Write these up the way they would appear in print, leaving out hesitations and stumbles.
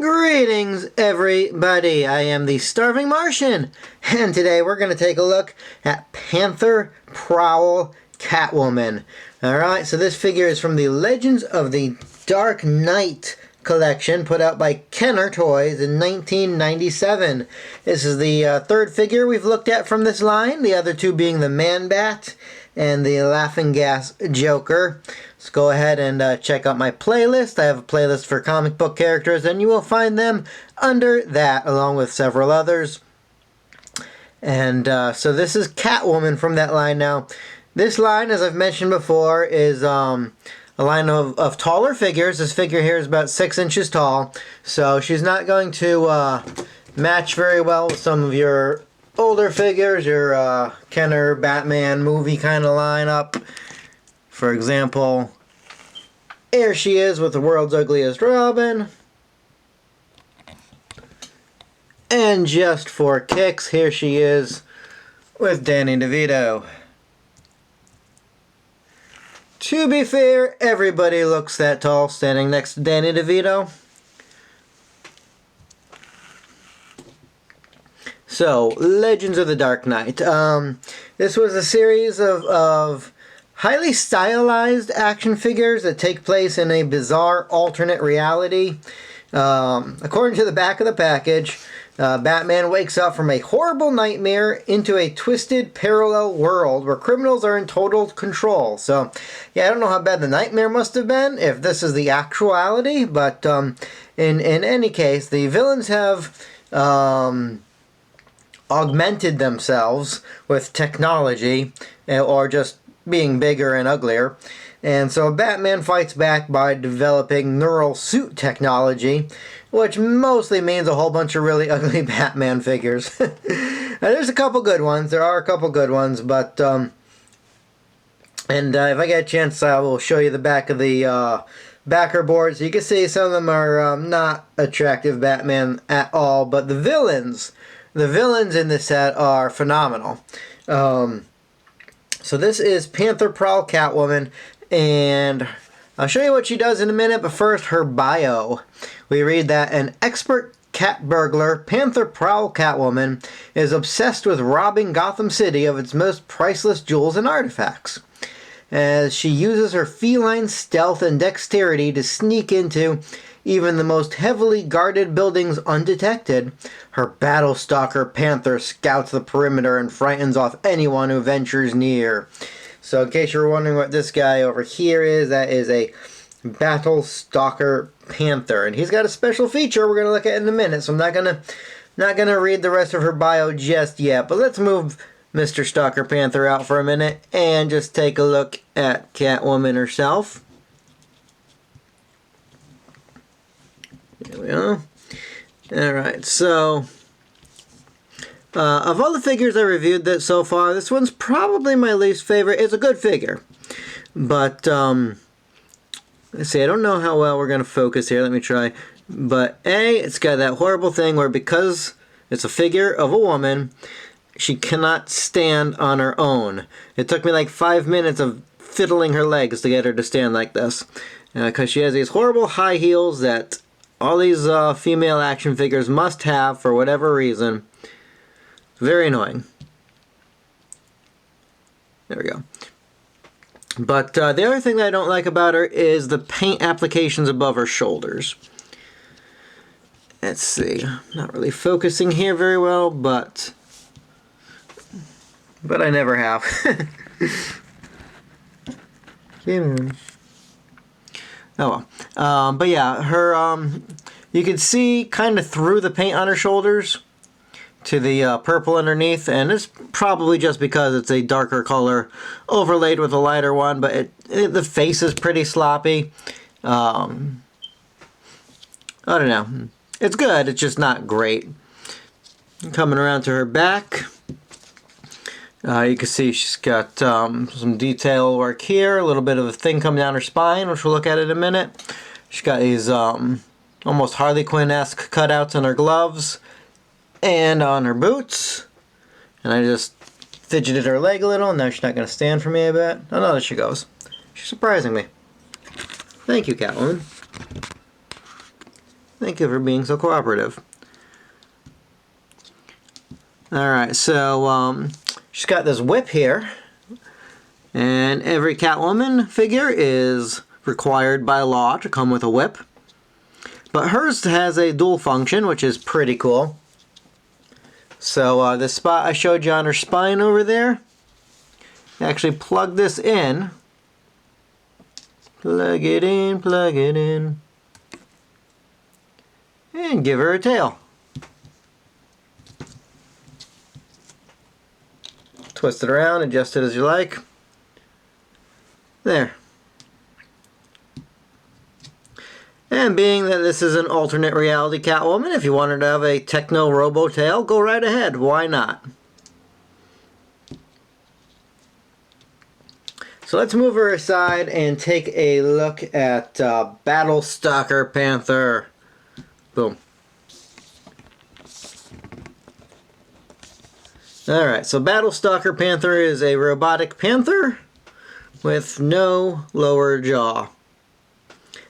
Greetings, everybody. I am the Starving Martian, and today we're going to take a look at Panther Prowl Catwoman. Alright, so this figure is from the Legends of the Dark Knight collection put out by Kenner Toys in 1997. This is the third figure we've looked at from this line, the other two being the Man-Bat and the Laughing Gas Joker. Let's go ahead and check out my playlist. I have a playlist for comic book characters, and you will find them under that, along with several others. And so this is Catwoman from that line. Now, this line, as I've mentioned before, is a line of taller figures. This figure here is about 6 inches tall, so she's not going to match very well with some of your older figures, your Kenner Batman movie kind of lineup. For example, here she is with the world's ugliest Robin. And just for kicks, here she is with Danny DeVito. To be fair, everybody looks that tall standing next to Danny DeVito. So, Legends of the Dark Knight. This was a series of highly stylized action figures that take place in a bizarre alternate reality. According to the back of the package, Batman wakes up from a horrible nightmare into a twisted parallel world where criminals are in total control. So, yeah, I don't know how bad the nightmare must have been, if this is the actuality, but in any case, the villains have augmented themselves with technology, or just being bigger and uglier. And so Batman fights back by developing neural suit technology, which mostly means a whole bunch of really ugly Batman figures. There's a couple good ones. There are a couple good ones, but if I get a chance, I will show you the back of the backer board. So you can see some of them are not attractive Batman at all, but the villains in this set are phenomenal. So this is Panther Prowl Catwoman, and I'll show you what she does in a minute, but first, her bio. We read that an expert cat burglar, Panther Prowl Catwoman, is obsessed with robbing Gotham City of its most priceless jewels and artifacts. As she uses her feline stealth and dexterity to sneak into even the most heavily guarded buildings undetected, her battle-stalker Panther scouts the perimeter and frightens off anyone who ventures near. So in case you're wondering what this guy over here is, that is a battle-stalker Panther. And he's got a special feature we're going to look at in a minute, so I'm not gonna read the rest of her bio just yet. But let's move Mr. Stalker Panther out for a minute and just take a look at Catwoman herself. There we are. Alright, so of all the figures I reviewed that so far, this one's probably my least favorite. It's a good figure, but let's see, I don't know how well we're going to focus here. Let me try. But it's got that horrible thing where, because it's a figure of a woman, she cannot stand on her own. It took me like 5 minutes of fiddling her legs to get her to stand like this, because she has these horrible high heels that all these female action figures must have for whatever reason. It's very annoying. There we go. But the other thing that I don't like about her is the paint applications above her shoulders. Let's see. I'm not really focusing here very well, but I never have. Oh well. But yeah, her you can see kind of through the paint on her shoulders to the purple underneath, and it's probably just because it's a darker color overlaid with a lighter one, but the face is pretty sloppy. I don't know. It's good, it's just not great. Coming around to her back, you can see she's got some detail work here, a little bit of a thing coming down her spine, which we'll look at in a minute. She's got these almost Harley Quinn-esque cutouts on her gloves and on her boots. And I just fidgeted her leg a little, and now she's not going to stand for me, I bet. Oh no, there she goes. She's surprising me. Thank you, Catwoman. Thank you for being so cooperative. Alright, so she's got this whip here. And every Catwoman figure is required by law to come with a whip. But hers has a dual function, which is pretty cool. So the spot I showed you on her spine over there, actually plug this in. Plug it in, and give her a tail. Twist it around, adjust it as you like. There. And being that this is an alternate reality Catwoman, if you wanted to have a techno robo tail, go right ahead. Why not? So let's move her aside and take a look at Battlestalker Panther. Boom. Alright, so Battlestalker Panther is a robotic panther with no lower jaw.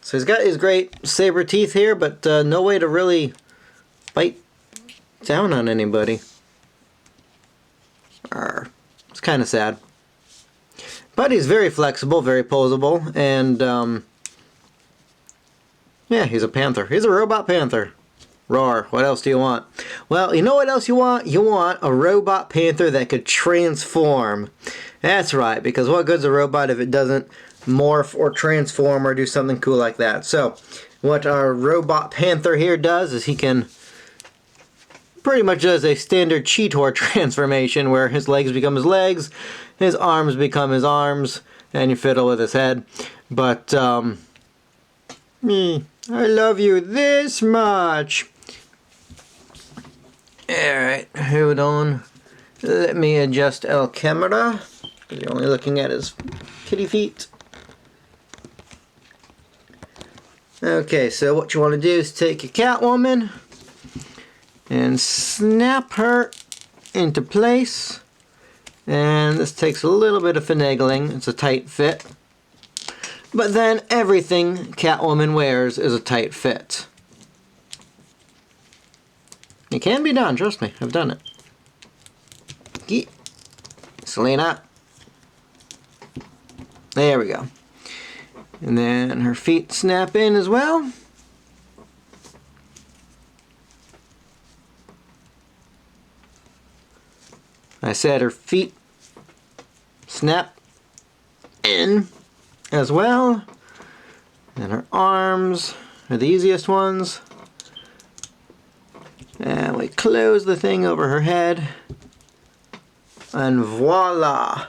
So he's got his great saber teeth here, but no way to really bite down on anybody. Arr. It's kind of sad. But he's very flexible, very posable, and yeah, he's a panther. He's a robot panther. Roar. What else do you want? Well, you know what else you want? You want a robot panther that could transform. That's right, because what good's a robot if it doesn't morph or transform or do something cool like that? So, what our robot panther here does is he can pretty much does a standard Cheetor transformation where his legs become his legs, his arms become his arms, and you fiddle with his head. But, I love you this much. Alright, hold on. Let me adjust El Camera. You're only looking at his kitty feet. Okay, so what you want to do is take your Catwoman and snap her into place. And this takes a little bit of finagling. It's a tight fit. But then everything Catwoman wears is a tight fit. It can be done, trust me. I've done it. Yeet. Selena. There we go. And then her feet snap in as well. I said her feet snap in as well. And her arms are the easiest ones. And we close the thing over her head. And voila!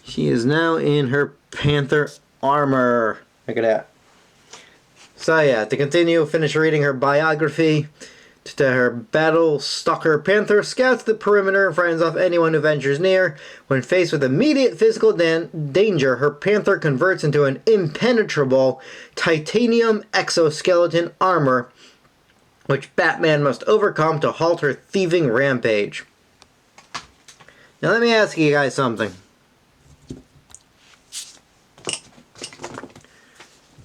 She is now in her panther armor. Look at that. So yeah, to continue, finish reading her biography. To her Battlestalker Panther scouts the perimeter and frightens off anyone who ventures near. When faced with immediate physical danger, her panther converts into an impenetrable titanium exoskeleton armor, which Batman must overcome to halt her thieving rampage. Now let me ask you guys something.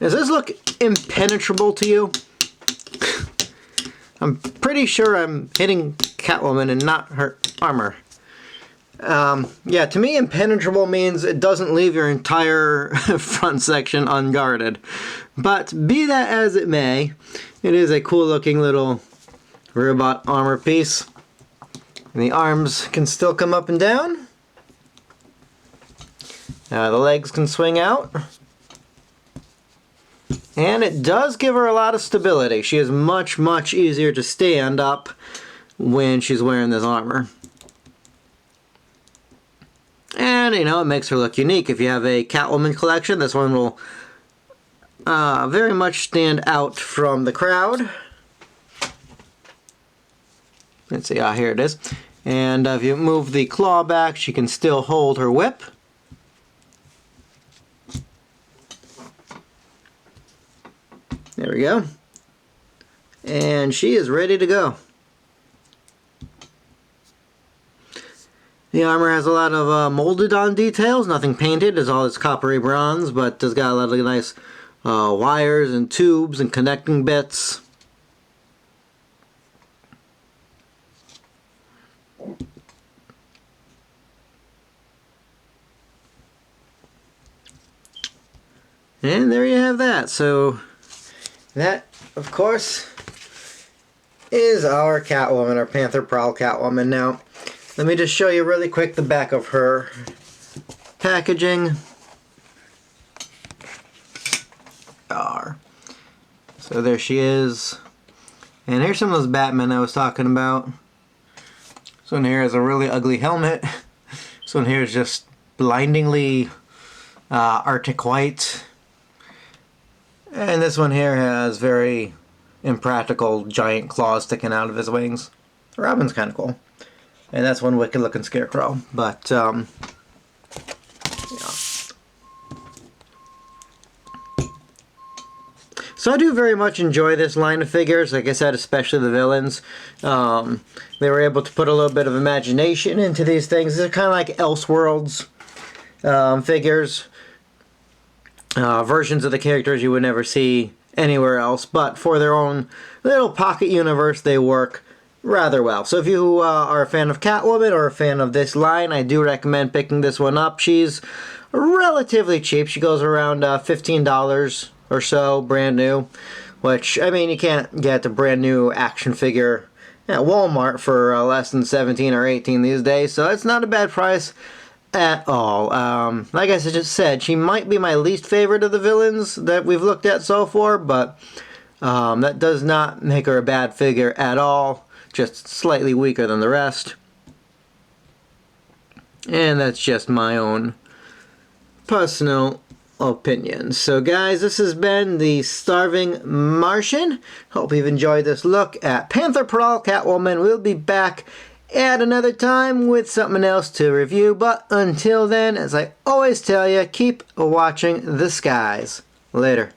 Does this look impenetrable to you? I'm pretty sure I'm hitting Catwoman and not her armor. Yeah, to me impenetrable means it doesn't leave your entire front section unguarded. But be that as it may, it is a cool looking little robot armor piece. And the arms can still come up and down. The legs can swing out. And it does give her a lot of stability. She is much, much easier to stand up when she's wearing this armor. And, you know, it makes her look unique. If you have a Catwoman collection, this one will very much stand out from the crowd. Let's see, here it is. And if you move the claw back, she can still hold her whip. There we go. And she is ready to go. The armor has a lot of molded on details, nothing painted, it's all this coppery bronze, but it's got a lot of nice wires and tubes and connecting bits. And there you have that. So that, of course, is our Catwoman, our Panther Prowl Catwoman. Now, let me just show you really quick the back of her packaging. So there she is. And here's some of those Batmen I was talking about. This one here has a really ugly helmet. This one here is just blindingly Arctic white. And this one here has very impractical giant claws sticking out of his wings. Robin's kind of cool. And that's one wicked looking scarecrow. But, yeah. So I do very much enjoy this line of figures, like I said, especially the villains. They were able to put a little bit of imagination into these things. They're kind of like Elseworlds figures. Versions of the characters you would never see anywhere else, but for their own little pocket universe, they work rather well. So if you are a fan of Catwoman or a fan of this line, I do recommend picking this one up. She's relatively cheap. She goes around $15 or so, brand new, which, I mean, you can't get a brand new action figure at Walmart for less than 17 or 18 these days, so it's not a bad price at all. Like I just said, she might be my least favorite of the villains that we've looked at so far, but that does not make her a bad figure at all, just slightly weaker than the rest. And that's just my own personal opinion. So guys, this has been the Starving Martian. Hope you've enjoyed this look at Panther Prowl Catwoman. We'll be back at another time with something else to review, but until then, as I always tell you, keep watching the skies. Later.